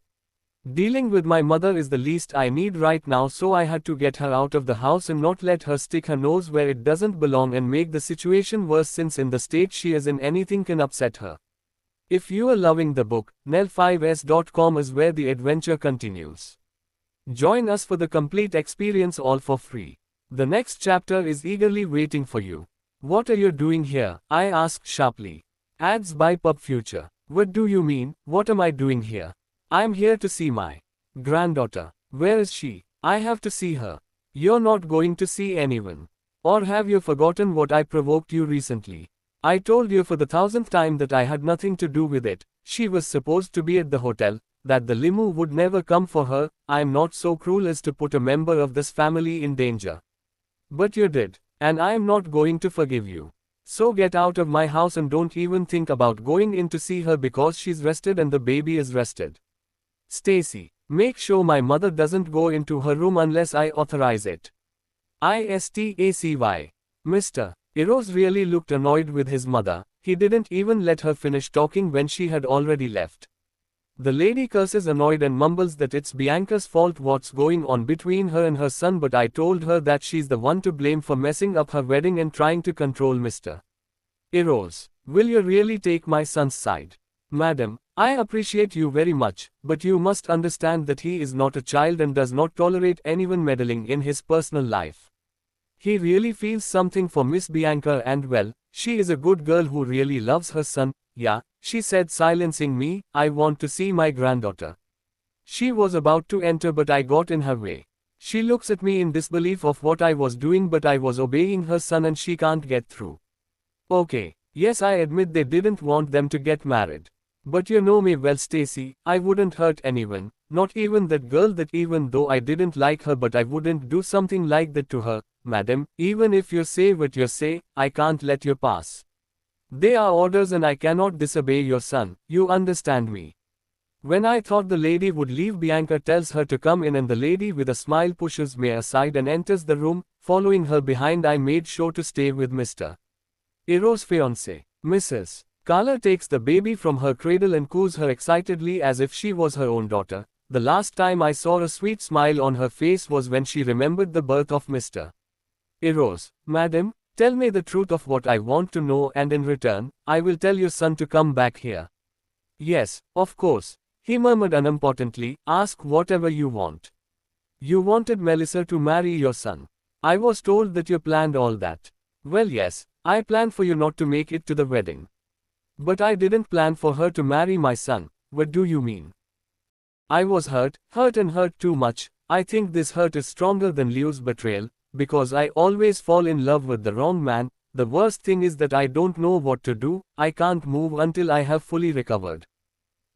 Dealing with my mother is the least I need right now, so I had to get her out of the house and not let her stick her nose where it doesn't belong and make the situation worse, since in the state she is in anything can upset her. If you are loving the book, Nell5s.com is where the adventure continues. Join us for the complete experience, all for free. The next chapter is eagerly waiting for you. What are you doing here? I asked sharply. Ads by Pub Future. What do you mean? What am I doing here? I'm here to see my granddaughter. Where is she? I have to see her. You're not going to see anyone. Or have you forgotten what I provoked you recently? I told you for the 1000th time that I had nothing to do with it. She was supposed to be at the hotel, that the limo would never come for her. I'm not so cruel as to put a member of this family in danger. But you did, and I'm not going to forgive you. So get out of my house and don't even think about going in to see her because she's rested and the baby is rested. Stacy, make sure my mother doesn't go into her room unless I authorize it. ISTACY. Mr. Eros really looked annoyed with his mother. He didn't even let her finish talking when she had already left. The lady curses annoyed and mumbles that it's Bianca's fault what's going on between her and her son, but I told her that she's the one to blame for messing up her wedding and trying to control Mr. Eros. Will you really take my son's side? Madam, I appreciate you very much, but you must understand that he is not a child and does not tolerate anyone meddling in his personal life. He really feels something for Miss Bianca and well, she is a good girl who really loves her son. Yeah, she said, silencing me. I want to see my granddaughter. She was about to enter but I got in her way. She looks at me in disbelief of what I was doing, but I was obeying her son and she can't get through. Okay, yes, I admit they didn't want them to get married. But you know me well, Stacy, I wouldn't hurt anyone, not even that girl, that even though I didn't like her, but I wouldn't do something like that to her. Madam, even if you say what you say, I can't let you pass. They are orders and I cannot disobey your son, you understand me. When I thought the lady would leave, Bianca tells her to come in and the lady with a smile pushes me aside and enters the room. Following her behind, I made sure to stay with Mr. Eros' fiancée. Mrs. Carla takes the baby from her cradle and coos her excitedly as if she was her own daughter. The last time I saw a sweet smile on her face was when she remembered the birth of Mr. Eros. Madam, tell me the truth of what I want to know, and in return, I will tell your son to come back here. Yes, of course, he murmured unimportantly. Ask whatever you want. You wanted Melissa to marry your son. I was told that you planned all that. Well, yes, I planned for you not to make it to the wedding. But I didn't plan for her to marry my son. What do you mean? I was hurt and hurt too much. I think this hurt is stronger than Leo's betrayal, because I always fall in love with the wrong man. The worst thing is that I don't know what to do. I can't move until I have fully recovered.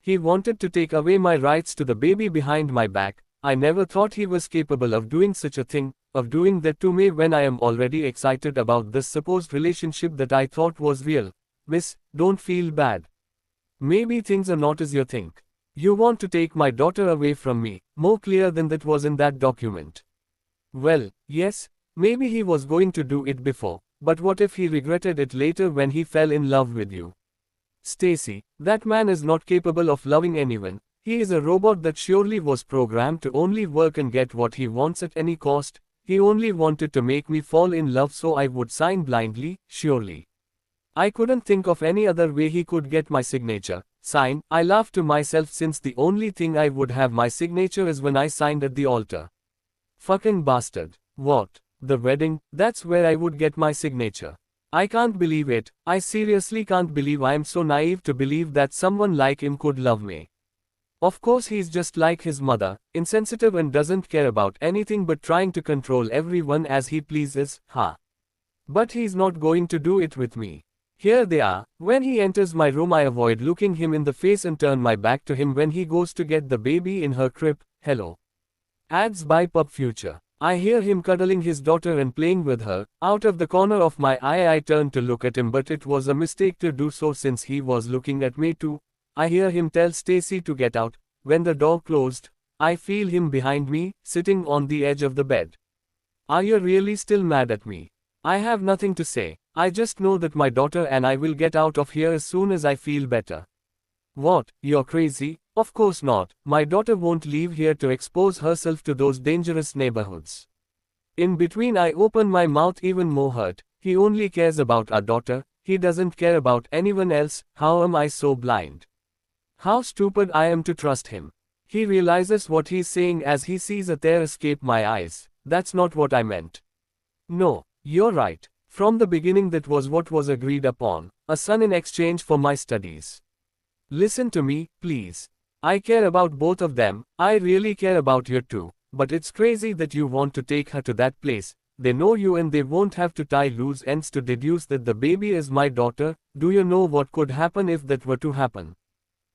He wanted to take away my rights to the baby behind my back. I never thought he was capable of doing such a thing, of doing that to me when I am already excited about this supposed relationship that I thought was real. Miss, don't feel bad. Maybe things are not as you think. You want to take my daughter away from me, more clear than that was in that document. Well, yes, maybe he was going to do it before, but what if he regretted it later when he fell in love with you? Stacy, that man is not capable of loving anyone. He is a robot that surely was programmed to only work and get what he wants at any cost. He only wanted to make me fall in love so I would sign blindly, surely. I couldn't think of any other way he could get my signature. Sign, I laughed to myself since the only thing I would have my signature is when I signed at the altar. Fucking bastard. What? The wedding, that's where I would get my signature. I can't believe it. I seriously can't believe I'm so naive to believe that someone like him could love me. Of course he's just like his mother, insensitive and doesn't care about anything but trying to control everyone as he pleases, huh? But he's not going to do it with me. Here they are. When he enters my room I avoid looking him in the face and turn my back to him when he goes to get the baby in her crib. Hello. Ads by Pup Future. I hear him cuddling his daughter and playing with her. Out of the corner of my eye I turn to look at him, but it was a mistake to do so since he was looking at me too. I hear him tell Stacy to get out. When the door closed, I feel him behind me, sitting on the edge of the bed. Are you really still mad at me? I have nothing to say. I just know that my daughter and I will get out of here as soon as I feel better. What, you're crazy? Of course not. My daughter won't leave here to expose herself to those dangerous neighborhoods. In between I open my mouth even more hurt. He only cares about our daughter. He doesn't care about anyone else. How am I so blind? How stupid I am to trust him. He realizes what he's saying as he sees a tear escape my eyes. That's not what I meant. No, you're right. From the beginning that was what was agreed upon. A son in exchange for my studies. Listen to me, please. I care about both of them. I really care about you too. But it's crazy that you want to take her to that place. They know you and they won't have to tie loose ends to deduce that the baby is my daughter. Do you know what could happen if that were to happen?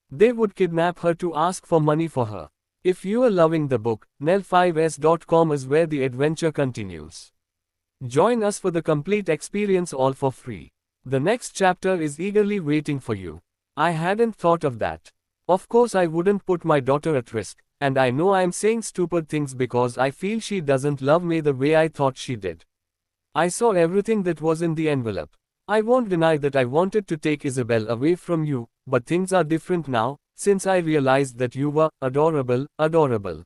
They would kidnap her to ask for money for her. If you are loving the book, nell5s.com is where the adventure continues. Join us for the complete experience all for free. The next chapter is eagerly waiting for you. I hadn't thought of that. Of course I wouldn't put my daughter at risk, and I know I'm saying stupid things because I feel she doesn't love me the way I thought she did. I saw everything that was in the envelope. I won't deny that I wanted to take Isabel away from you, but things are different now, since I realized that you were adorable, adorable.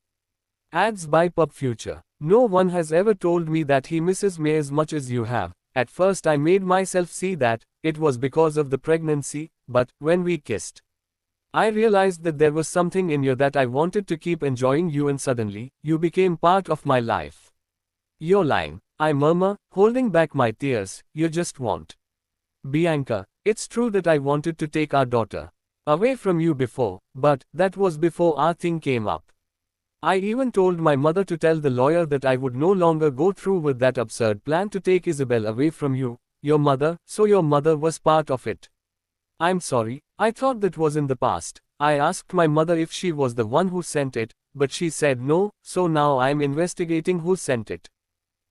Ads by Pup Future. No one has ever told me that he misses me as much as you have. At first I made myself see that it was because of the pregnancy, but when we kissed, I realized that there was something in you that I wanted to keep enjoying you, and suddenly, you became part of my life. You're lying, I murmur, holding back my tears. You just want. Bianca, it's true that I wanted to take our daughter away from you before, but that was before our thing came up. I even told my mother to tell the lawyer that I would no longer go through with that absurd plan to take Isabel away from you, your mother, so your mother was part of it. I'm sorry, I thought that was in the past. I asked my mother if she was the one who sent it, but she said no, so now I'm investigating who sent it.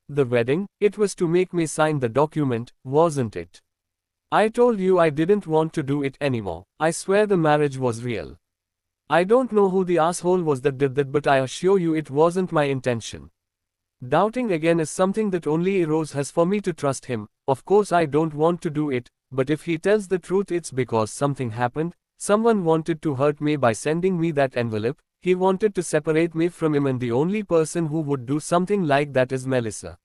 The wedding, it was to make me sign the document, wasn't it? I told you I didn't want to do it anymore. I swear the marriage was real. I don't know who the asshole was that did that, but I assure you it wasn't my intention. Doubting again is something that only Eros has for me to trust him. Of course I don't want to do it, but if he tells the truth it's because something happened. Someone wanted to hurt me by sending me that envelope. He wanted to separate me from him, and the only person who would do something like that is Melissa.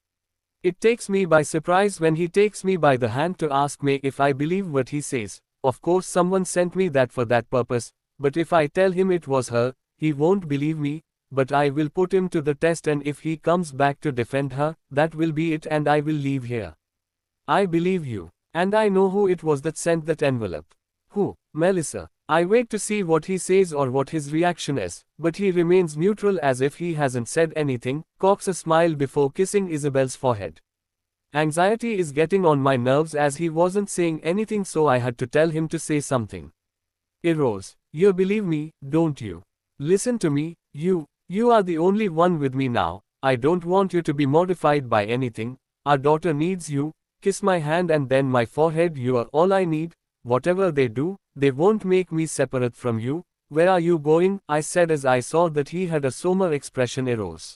It takes me by surprise when he takes me by the hand to ask me if I believe what he says. Of course someone sent me that for that purpose, but if I tell him it was her, he won't believe me, but I will put him to the test, and if he comes back to defend her, that will be it and I will leave here. I believe you. And I know who it was that sent that envelope. Who? Melissa. I wait to see what he says or what his reaction is, but he remains neutral as if he hasn't said anything, cocks a smile before kissing Isabel's forehead. Anxiety is getting on my nerves as he wasn't saying anything, so I had to tell him to say something. Eros, You believe me, don't you? Listen to me, you are the only one with me now. I don't want you to be mortified by anything. Our daughter needs you. Kiss my hand and then my forehead. You are all I need. Whatever they do, they won't make me separate from you. Where are you going? I said as I saw that he had a somber expression arose.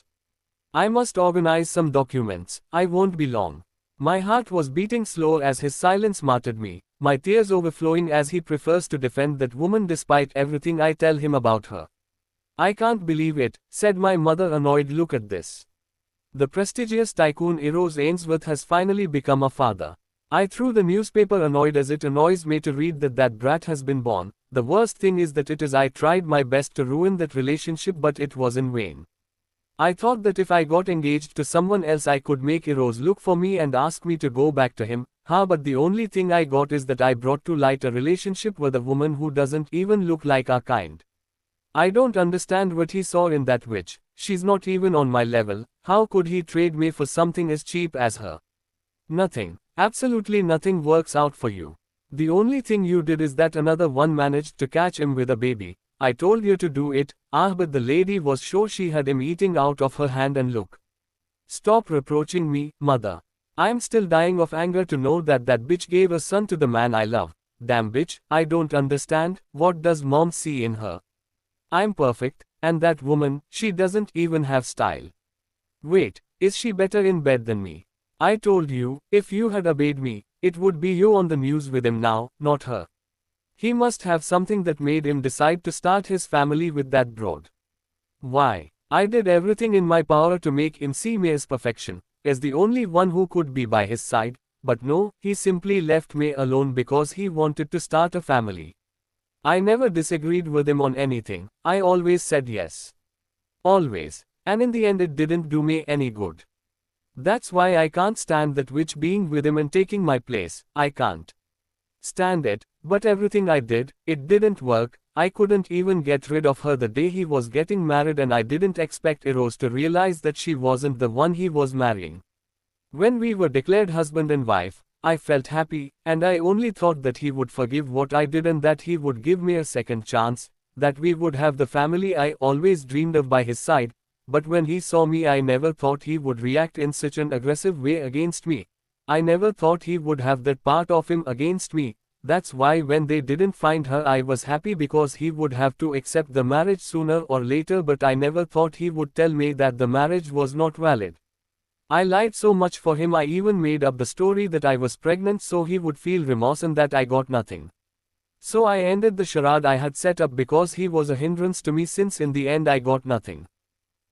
I must organize some documents. I won't be long. My heart was beating slow as his silence martyred me, my tears overflowing as he prefers to defend that woman despite everything I tell him about her. I can't believe it, said my mother, annoyed. Look at this. The prestigious tycoon Eros Ainsworth has finally become a father. I threw the newspaper, annoyed as it annoys me to read that that brat has been born. The worst thing is that it is I tried my best to ruin that relationship, but it was in vain. I thought that if I got engaged to someone else I could make Eros look for me and ask me to go back to him. But the only thing I got is that I brought to light a relationship with a woman who doesn't even look like our kind. I don't understand what he saw in that witch. She's not even on my level. How could he trade me for something as cheap as her? Nothing, absolutely nothing works out for you. The only thing you did is that another one managed to catch him with a baby. I told you to do it, but the lady was sure she had him eating out of her hand. And look. Stop reproaching me, mother. I'm still dying of anger to know that that bitch gave a son to the man I love. Damn bitch, I don't understand. What does mom see in her? I'm perfect, and that woman, she doesn't even have style. Wait, is she better in bed than me? I told you, if you had obeyed me, it would be you on the news with him now, not her. He must have something that made him decide to start his family with that broad. Why? I did everything in my power to make him see me as perfection, as the only one who could be by his side, but no, he simply left me alone because he wanted to start a family. I never disagreed with him on anything, I always said yes. Always, and in the end it didn't do me any good. That's why I can't stand that witch being with him and taking my place. I can't stand it, but everything I did, it didn't work. I couldn't even get rid of her the day he was getting married, and I didn't expect Eros to realize that she wasn't the one he was marrying. When we were declared husband and wife, I felt happy, and I only thought that he would forgive what I did and that he would give me a second chance, that we would have the family I always dreamed of by his side. But when he saw me, I never thought he would react in such an aggressive way against me. I never thought he would have that part of him against me. That's why when they didn't find her I was happy, because he would have to accept the marriage sooner or later, but I never thought he would tell me that the marriage was not valid. I lied so much for him. I even made up the story that I was pregnant so he would feel remorse and that I got nothing. So I ended the charade I had set up because he was a hindrance to me, since in the end I got nothing.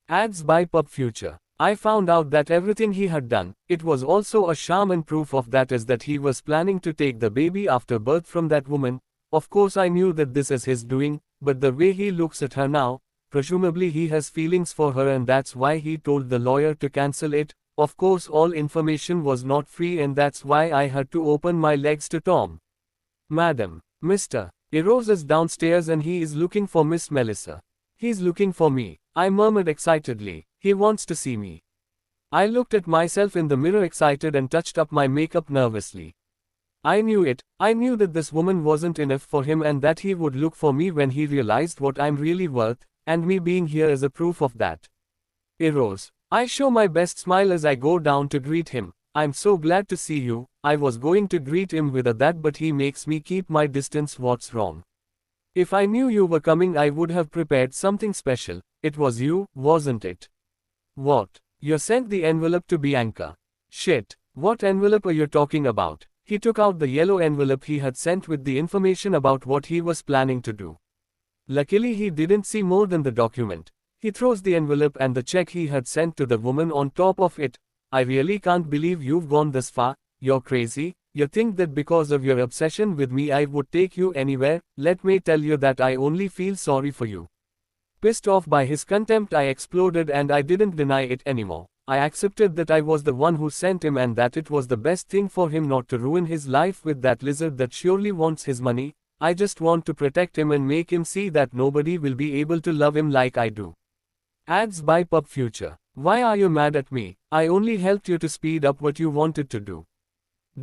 Ads by Pub Future. I found out that everything he had done, it was also a sham, and proof of that is that he was planning to take the baby after birth from that woman. Of course I knew that this is his doing, but the way he looks at her now, presumably he has feelings for her, and that's why he told the lawyer to cancel it. Of course all information was not free, and that's why I had to open my legs to Tom. Madam, Mr. Eros is downstairs and he is looking for Miss Melissa. He's looking for me, I murmured excitedly. He wants to see me. I looked at myself in the mirror excited and touched up my makeup nervously. I knew it. I knew that this woman wasn't enough for him and that he would look for me when he realized what I'm really worth, and me being here is a proof of that. Eros. I show my best smile as I go down to greet him. I'm so glad to see you. I was going to greet him with a that, but he makes me keep my distance. What's wrong? If I knew you were coming I would have prepared something special. It was you, wasn't it? What? You sent the envelope to Bianca. Shit. What envelope are you talking about? He took out the yellow envelope he had sent with the information about what he was planning to do. Luckily he didn't see more than the document. He throws the envelope and the check he had sent to the woman on top of it. I really can't believe you've gone this far. You're crazy. You think that because of your obsession with me I would take you anywhere? Let me tell you that I only feel sorry for you. Pissed off by his contempt I exploded, and I didn't deny it anymore. I accepted that I was the one who sent him and that it was the best thing for him not to ruin his life with that lizard that surely wants his money. I just want to protect him and make him see that nobody will be able to love him like I do. Ads by Pub Future. Why are you mad at me? I only helped you to speed up what you wanted to do.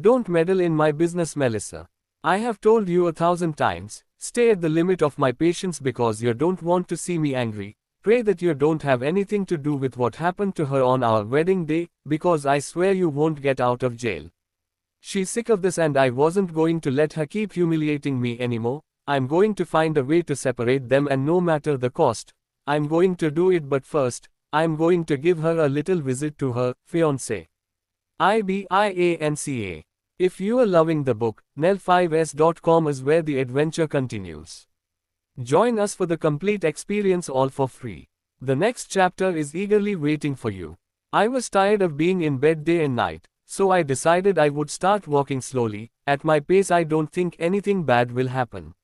Don't meddle in my business, Melissa. I have told you 1,000 times, Stay at the limit of my patience because you don't want to see me angry. Pray that you don't have anything to do with what happened to her on our wedding day, because I swear you won't get out of jail. She's sick of this and I wasn't going to let her keep humiliating me anymore. I'm going to find a way to separate them, and no matter the cost, I'm going to do it. But first, I'm going to give her a little visit to her fiancé. IBIANCA. If you are loving the book, Nell5s.com is where the adventure continues. Join us for the complete experience, all for free. The next chapter is eagerly waiting for you. I was tired of being in bed day and night, so I decided I would start walking slowly. At my pace, I don't think anything bad will happen.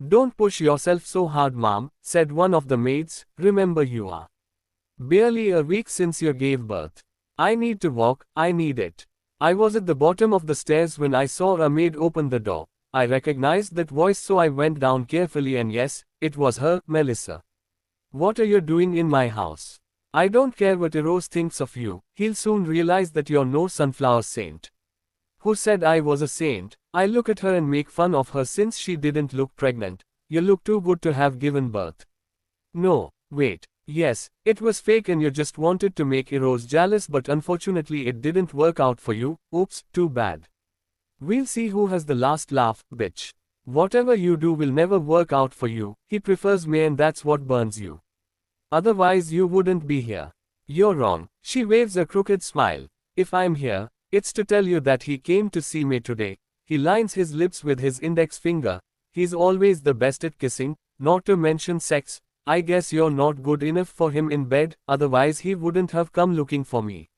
Don't push yourself so hard, Mom, said one of the maids. Remember, you are barely a week since you gave birth. I need to walk, I need it. I was at the bottom of the stairs when I saw a maid open the door. I recognized that voice, so I went down carefully, and yes, it was her, Melissa. What are you doing in my house? I don't care what Eros thinks of you. He'll soon realize that you're no sunflower saint. Who said I was a saint? I look at her and make fun of her since she didn't look pregnant. You look too good to have given birth. No, wait. Yes, it was fake and you just wanted to make Eros jealous, but unfortunately it didn't work out for you. Oops, too bad. We'll see who has the last laugh, bitch. Whatever you do will never work out for you. He prefers me and that's what burns you. Otherwise you wouldn't be here. You're wrong. She waves a crooked smile. If I'm here, it's to tell you that he came to see me today. He lines his lips with his index finger. He's always the best at kissing, not to mention sex. I guess you're not good enough for him in bed, otherwise he wouldn't have come looking for me.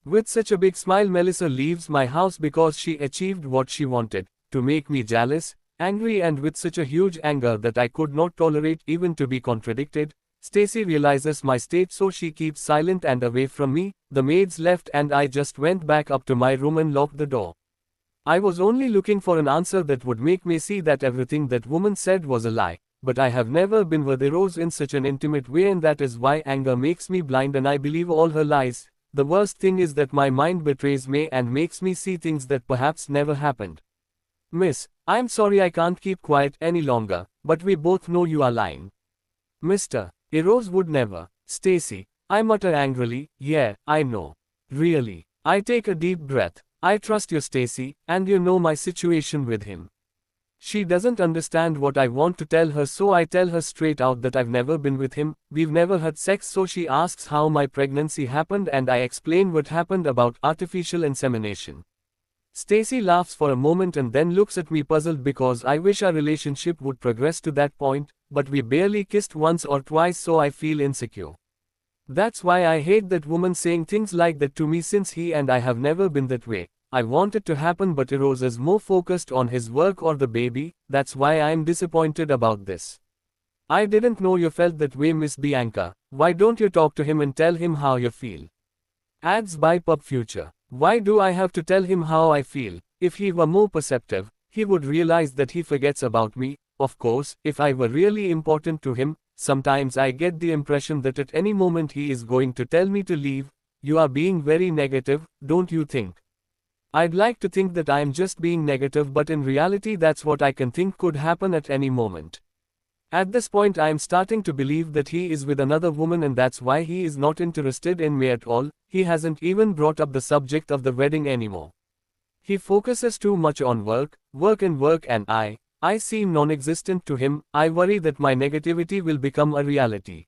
With such a big smile, Melissa leaves my house because she achieved what she wanted, to make me jealous, angry, and with such a huge anger that I could not tolerate even to be contradicted. Stacy realizes my state, so she keeps silent and away from me. The maids left and I just went back up to my room and locked the door. I was only looking for an answer that would make me see that everything that woman said was a lie, but I have never been with Eros in such an intimate way, and that is why anger makes me blind and I believe all her lies. The worst thing is that my mind betrays me and makes me see things that perhaps never happened. Miss, I'm sorry I can't keep quiet any longer, but we both know you are lying. Mr. Eros would never. Stacy, I mutter angrily. Yeah, I know. Really. I take a deep breath. I trust you, Stacy, and you know my situation with him. She doesn't understand what I want to tell her, so I tell her straight out that I've never been with him, we've never had sex. So she asks how my pregnancy happened and I explain what happened about artificial insemination. Stacy laughs for a moment and then looks at me puzzled because I wish our relationship would progress to that point, but we barely kissed once or twice, so I feel insecure. That's why I hate that woman saying things like that to me, since he and I have never been that way. I want it to happen, but Eros is more focused on his work or the baby. That's why I'm disappointed about this. I didn't know you felt that way, Miss Bianca. Why don't you talk to him and tell him how you feel? Ads by Pub Future. Why do I have to tell him how I feel? If he were more perceptive, he would realize that he forgets about me. Of course, if I were really important to him, sometimes I get the impression that at any moment he is going to tell me to leave. You are being very negative, don't you think? I'd like to think that I'm just being negative, but in reality that's what I can think could happen at any moment. At this point I'm starting to believe that he is with another woman, and that's why he is not interested in me at all. He hasn't even brought up the subject of the wedding anymore. He focuses too much on work, and I seem non-existent to him. I worry that my negativity will become a reality.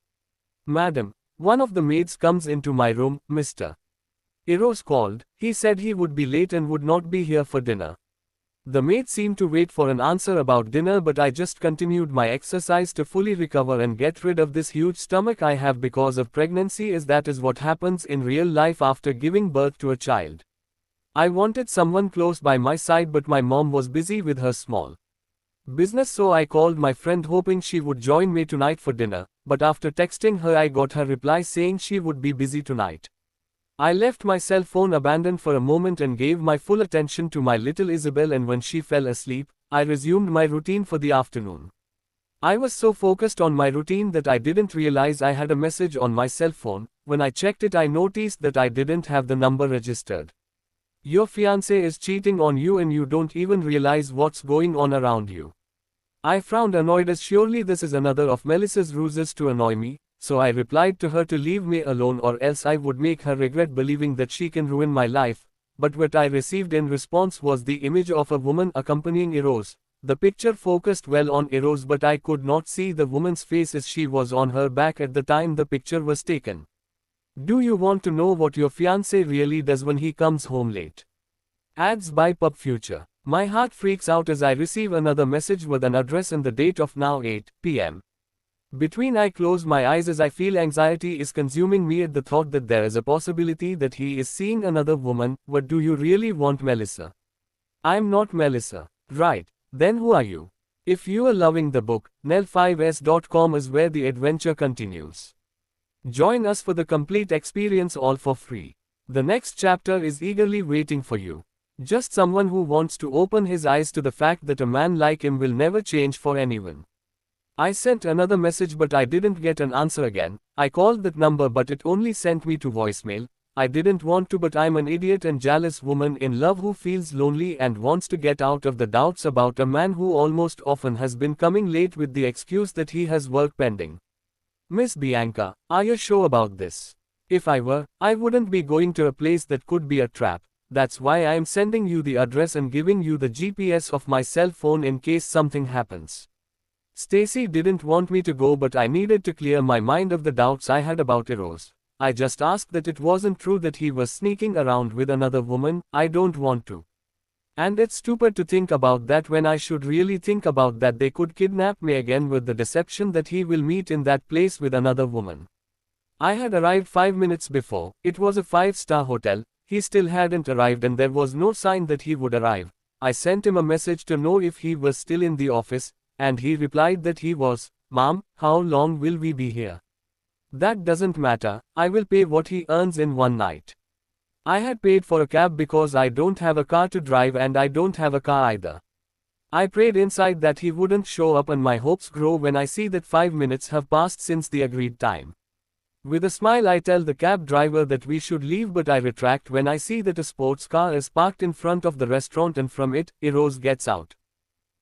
Madam, one of the maids comes into my room. Mr. Eros called. He said he would be late and would not be here for dinner. The maid seemed to wait for an answer about dinner, but I just continued my exercise to fully recover and get rid of this huge stomach I have because of pregnancy, as that is what happens in real life after giving birth to a child. I wanted someone close by my side, but my mom was busy with her small business, so I called my friend hoping she would join me tonight for dinner, but after texting her I got her reply saying she would be busy tonight. I left my cell phone abandoned for a moment and gave my full attention to my little Isabel, and when she fell asleep, I resumed my routine for the afternoon. I was so focused on my routine that I didn't realize I had a message on my cell phone. When I checked it, I noticed that I didn't have the number registered. Your fiancé is cheating on you and you don't even realize what's going on around you. I frowned annoyed as surely this is another of Melissa's ruses to annoy me, so I replied to her to leave me alone or else I would make her regret believing that she can ruin my life, but what I received in response was the image of a woman accompanying Eros. The picture focused well on Eros but I could not see the woman's face as she was on her back at the time the picture was taken. Do you want to know what your fiancé really does when he comes home late? Ads by Pub Future. My heart freaks out as I receive another message with an address and the date of now 8 p.m. Between I close my eyes as I feel anxiety is consuming me at the thought that there is a possibility that he is seeing another woman. What do you really want, Melissa? I'm not Melissa. Right. Then who are you? If you are loving the book, Nell5s.com is where the adventure continues. Join us for the complete experience all for free. The next chapter is eagerly waiting for you. Just someone who wants to open his eyes to the fact that a man like him will never change for anyone. I sent another message but I didn't get an answer again. I called that number but it only sent me to voicemail. I didn't want to but I'm an idiot and jealous woman in love who feels lonely and wants to get out of the doubts about a man who almost often has been coming late with the excuse that he has work pending. Miss Bianca, are you sure about this? If I were, I wouldn't be going to a place that could be a trap. That's why I am sending you the address and giving you the GPS of my cell phone in case something happens. Stacy didn't want me to go but I needed to clear my mind of the doubts I had about Eros. I just asked that it wasn't true that he was sneaking around with another woman. I don't want to. And it's stupid to think about that when I should really think about that they could kidnap me again with the deception that he will meet in that place with another woman. I had arrived 5 minutes before. It was a 5-star hotel. He still hadn't arrived and there was no sign that he would arrive. I sent him a message to know if he was still in the office, and he replied that he was. Ma'am, how long will we be here? That doesn't matter, I will pay what he earns in one night. I had paid for a cab because I don't have a car to drive and I don't have a car either. I prayed inside that he wouldn't show up and my hopes grow when I see that 5 minutes have passed since the agreed time. With a smile I tell the cab driver that we should leave but I retract when I see that a sports car is parked in front of the restaurant and from it, Eros gets out.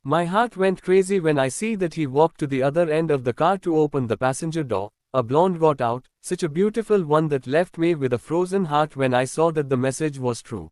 My heart went crazy when I see that he walked to the other end of the car to open the passenger door. A blonde got out, such a beautiful one that left me with a frozen heart when I saw that the message was true.